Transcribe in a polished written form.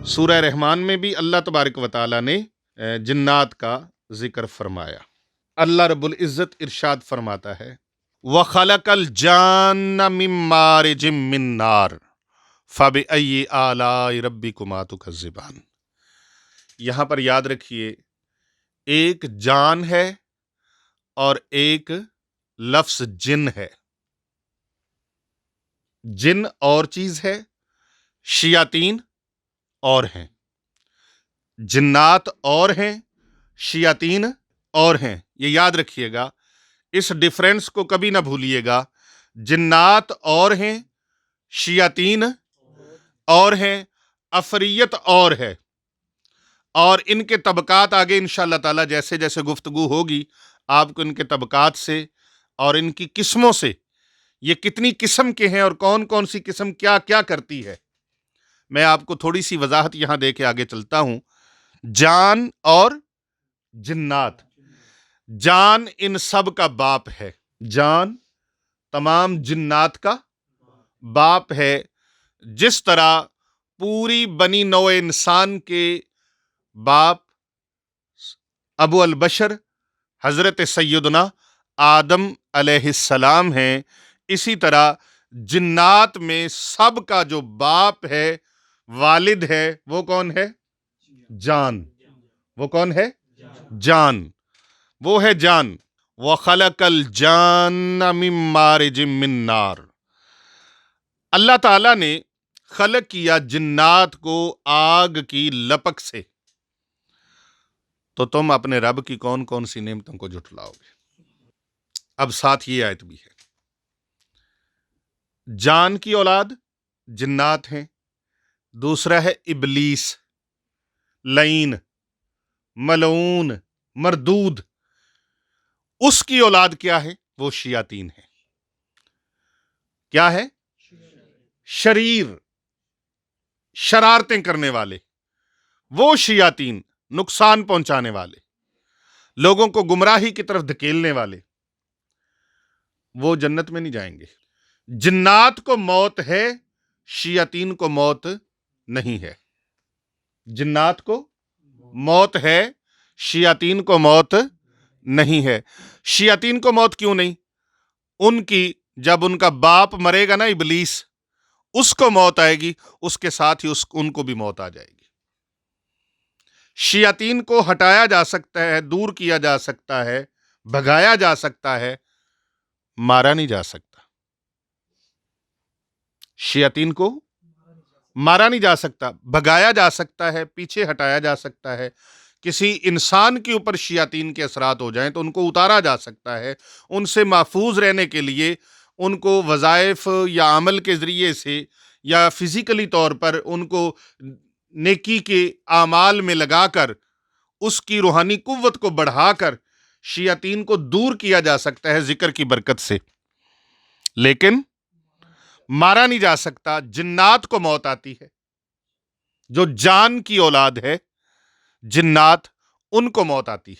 سورہ رحمان میں بھی اللہ تبارک و تعالیٰ نے جنات کا ذکر فرمایا۔ اللہ رب العزت ارشاد فرماتا ہے وَخَلَقَ الْجَانَّ مِن مَّارِجٍ مِّن نَّارٍ فَبِأَيِّ آلَاءِ رَبِّكُمَا تُكَذِّبَانِ۔ یہاں پر یاد رکھیے، ایک جان ہے اور ایک لفظ جن ہے۔ جن اور چیز ہے، شیاطین اور ہیں، جنات اور ہیں، شیاطین اور ہیں۔ یہ یاد رکھیے گا، اس ڈیفرنس کو کبھی نہ بھولیے گا۔ جنات اور ہیں، شیاطین اور ہیں، عفریت اور ہے، اور ان کے طبقات آگے انشاءاللہ تعالی جیسے جیسے گفتگو ہوگی آپ کو ان کے طبقات سے اور ان کی قسموں سے، یہ کتنی قسم کے ہیں اور کون کون سی قسم کیا کیا کرتی ہے، میں آپ کو تھوڑی سی وضاحت یہاں دے کے آگے چلتا ہوں۔ جان اور جنات، جان ان سب کا باپ ہے، جان تمام جنات کا باپ ہے۔ جس طرح پوری بنی نوع انسان کے باپ ابو البشر حضرت سیدنا آدم علیہ السلام ہیں، اسی طرح جنات میں سب کا جو باپ ہے، والد ہے، وہ کون ہے؟ جان۔ وہ کون ہے؟ جان۔ وہ ہے جان۔ وَخَلَقَ الْجَانَّ مِن مَّارِجٍ مِّن نَّارٍ۔ اللہ تعالیٰ نے خلق کیا جنات کو آگ کی لپک سے، تو تم اپنے رب کی کون کون سی نعمتوں کو جھٹلاؤ گے؟ اب ساتھ یہ آیت بھی ہے، جان کی اولاد جنات ہیں، دوسرا ہے ابلیس، لعین، ملعون، مردود، اس کی اولاد کیا ہے؟ وہ شیاطین ہے۔ کیا ہے؟ شریر، شرارتیں کرنے والے، وہ شیاطین، نقصان پہنچانے والے، لوگوں کو گمراہی کی طرف دھکیلنے والے، وہ جنت میں نہیں جائیں گے۔ جنات کو موت ہے، شیاطین کو موت نہیں ہے۔ جنات کو موت ہے، شیاطین کو موت نہیں ہے۔ شیاطین کو موت کیوں نہیں؟ ان کی جب ان کا باپ مرے گا نا ابلیس، اس کو موت آئے گی، اس کے ساتھ ہی ان کو بھی موت آ جائے گی۔ شیاطین کو ہٹایا جا سکتا ہے، دور کیا جا سکتا ہے، بھگایا جا سکتا ہے، مارا نہیں جا سکتا۔ شیاطین کو مارا نہیں جا سکتا، بھگایا جا سکتا ہے، پیچھے ہٹایا جا سکتا ہے۔ کسی انسان کے اوپر شیاطین کے اثرات ہو جائیں تو ان کو اتارا جا سکتا ہے۔ ان سے محفوظ رہنے کے لیے ان کو وظائف یا عمل کے ذریعے سے یا فزیکلی طور پر ان کو نیکی کے اعمال میں لگا کر، اس کی روحانی قوت کو بڑھا کر شیاطین کو دور کیا جا سکتا ہے ذکر کی برکت سے، لیکن مارا نہیں جا سکتا۔ جنات کو موت آتی ہے، جو جان کی اولاد ہے، جنات، ان کو موت آتی ہے۔